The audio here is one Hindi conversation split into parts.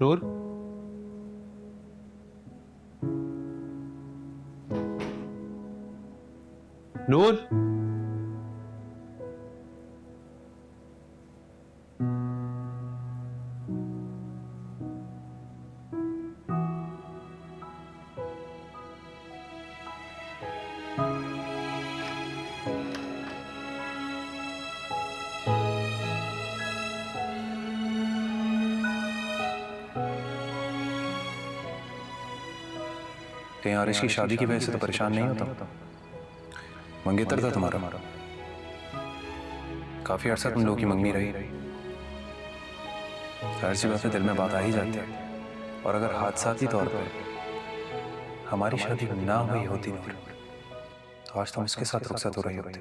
नूर, नूर, कहीं आरिश की शादी की वजह से तो परेशान नहीं होता? मंगेतर था तुम्हारा, काफी अरसा तुम लोगों की मंगनी रही। जाहिर सी बात है, दिल में बात आ ही जाती है। और अगर हादसाती तौर पर हमारी शादी ना हुई होती नूर, तो आज तुम इसके साथ रुखसत हो रही होती।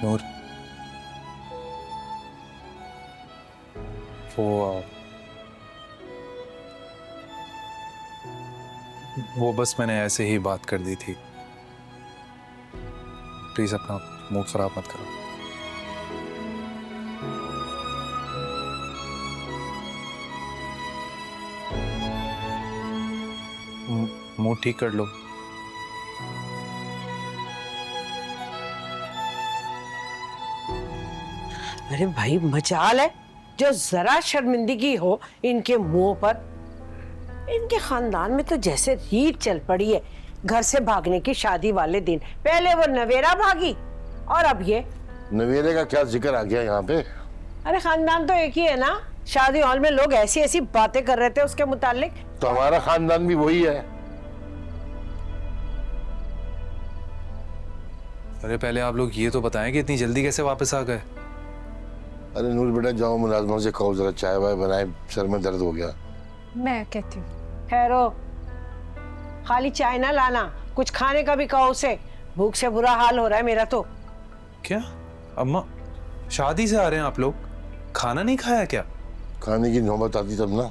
नूर, वो बस मैंने ऐसे ही बात कर दी थी। प्लीज अपना मूड खराब मत करो। मूड ठीक कर लो। अरे भाई, मजाल है जो जरा शर्मिंदगी हो इनके मुंह पर। इनके खानदान में तो जैसे रीत चल पड़ी है घर से भागने की शादी वाले दिन। पहले वो नवेरा भागी और अब ये। नवेरे का क्या जिक्र आ गया यहाँ पे? अरे खानदान तो एक ही है ना। शादी हॉल में लोग ऐसी ऐसी बातें कर रहे थे उसके मुतालिक। तो हमारा खानदान भी वही है। अरे पहले आप लोग ये तो बताएं कि इतनी जल्दी कैसे वापस आ गए? अरे नूर बेटा, जाओ मुलाजमों से कहो जरा चाय वाय बनाए, सर में दर्द हो गया। मैं कहती हूँ। ठहरो, खाली चाय ना लाना, कुछ खाने का भी कहो उसे। भूख से बुरा हाल हो रहा है मेरा तो। क्या अम्मा, शादी से आ रहे हैं आप लोग, खाना नहीं खाया क्या? खाने की नौबत आती तब ना।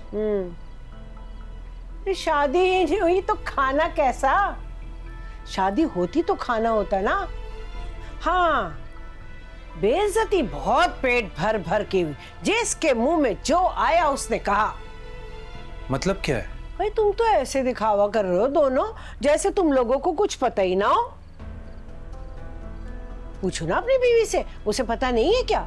शादी ही नहीं हुई तो खाना कैसा? शादी होती तो खाना होता ना। हाँ, बेइज्जती बहुत पेट भर भर की हुई। जिसके मुंह में जो आया उसने कहा। मतलब क्या है? भाई तुम तो ऐसे दिखावा कर रहे हो दोनों जैसे तुम लोगों को कुछ पता ही ना हो। पूछो ना अपनी बीवी से, उसे पता नहीं है क्या?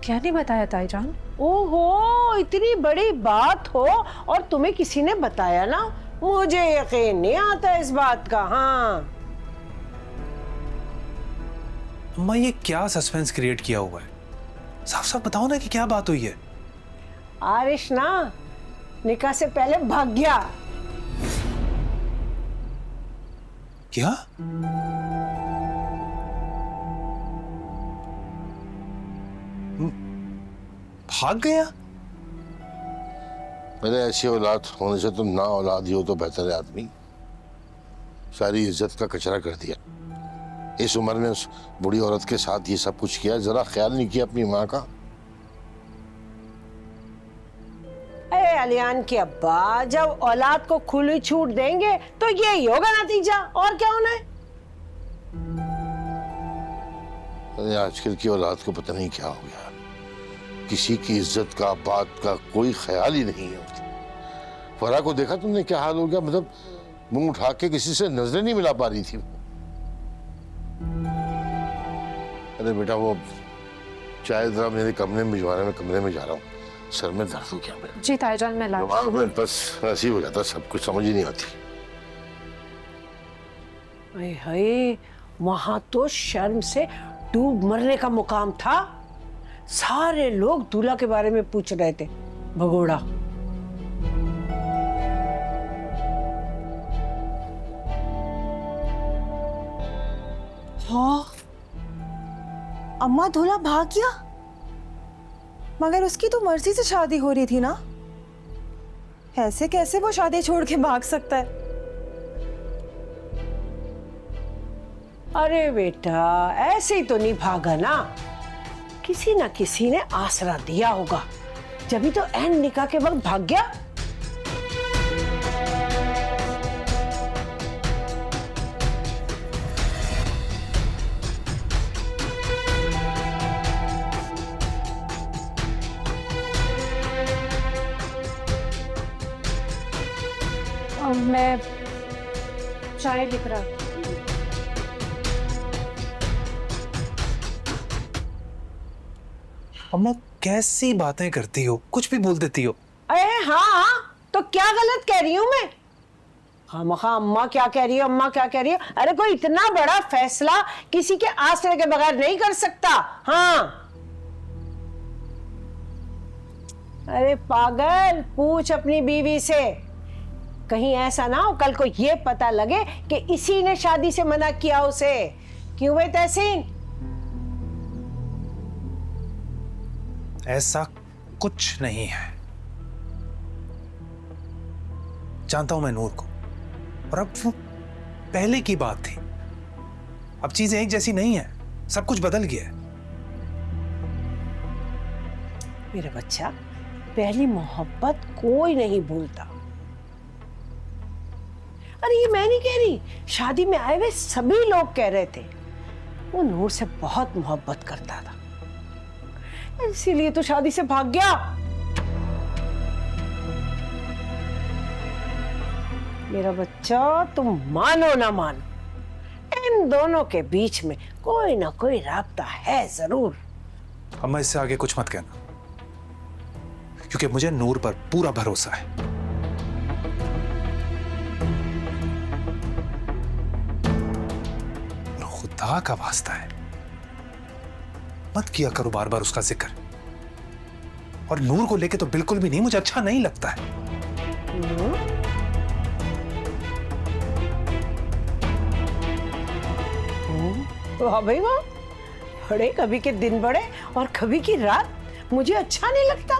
क्या नहीं बताया ताईजान? ओहो, इतनी बड़ी बात हो और तुम्हें किसी ने बताया ना? मुझे यकीन नहीं आता इस बात का। हाँ अम्मा, ये क्या सस्पेंस क्रिएट किया हुआ है? साफ साफ बताओ ना कि क्या बात हुई है। आरिश ना निकाह से पहले भाग गया। क्या? भाग गया? मेरे ऐसी औलाद होने से तो ना औलाद ही हो तो बेहतर है आदमी। सारी इज्जत का कचरा कर दिया। इस उम्र में उस बुढ़ी औरत के साथ ये सब कुछ किया, जरा ख्याल नहीं किया अपनी माँ का। अरे अलियान के अब्बा, जब औलाद को खुली छूट देंगे तो यही होगा नतीजा, और क्या होना है? अरे आजकल की औलाद को पता नहीं क्या हो गया, किसी की इज्जत का बात का कोई ख्याल ही नहीं है। फरा को देखा तुमने क्या हाल हो गया? मतलब मुंह उठा के किसी से नजरें नहीं मिला पा रही थी। अरे बेटा, वो चाय जरा मेरे कमरे में भिजवाने में कमरे में जा रहा हूँ। सर में दर्द हो गया मेरे। जी ताईजान, मैं ला। दिमाग में बस ऐसे ही हो जाता, सब कुछ समझ ही नहीं आती। हाय, वहां तो शर्म से डूब मरने का मुकाम था। सारे लोग दूल्हा के बारे में पूछ रहे थे। भगोड़ा। हाँ, अम्मा दूल्हा भाग गया, मगर उसकी तो मर्जी से शादी हो रही थी ना। ऐसे कैसे वो शादी छोड़ के भाग सकता है? अरे बेटा, ऐसे ही तो नहीं भागा ना, किसी ना किसी ने आसरा दिया होगा, जब तो एन निकाह के वक्त भाग गया। मैं चाय लिख रहा हूँ। अम्मा कैसी बातें करती हो, कुछ भी बोल देती हो। अरे हाँ, तो क्या गलत कह रही हूँ मैं? खामखा अम्मा क्या कह रही है, अम्मा क्या कह रही है? अरे कोई इतना बड़ा फैसला किसी के आश्रय के बगैर नहीं कर सकता। हाँ, अरे पागल, पूछ अपनी बीवी से, कहीं ऐसा ना हो कल को ये पता लगे कि इसी ने शादी से मना किया उसे। क्यों भाई तहसीन? ऐसा कुछ नहीं है। जानता हूं मैं नूर को, और अब वो पहले की बात थी, अब चीजें एक जैसी नहीं है, सब कुछ बदल गया है। मेरा बच्चा, पहली मोहब्बत कोई नहीं भूलता। अरे ये मैं नहीं कह रही, शादी में आए हुए सभी लोग कह रहे थे वो नूर से बहुत मोहब्बत करता था, इसीलिए तो शादी से भाग गया। मेरा बच्चा, तुम मानो ना मानो, इन दोनों के बीच में कोई ना कोई राब्ता है जरूर। अम्मा इससे आगे कुछ मत कहना, क्योंकि मुझे नूर पर पूरा भरोसा है। और खुदा का वास्ता है, मत किया करो बार बार उसका जिक्र। और नूर को लेके तो बिल्कुल भी नहीं, मुझे अच्छा नहीं लगता है। वाह भाई वाह, बड़े कभी के दिन बड़े और कभी की रात, मुझे अच्छा नहीं लगता।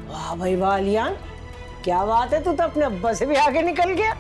वाह भाई वाह अलियान, क्या बात है, तू तो अपने अब्बा से भी आगे निकल गया।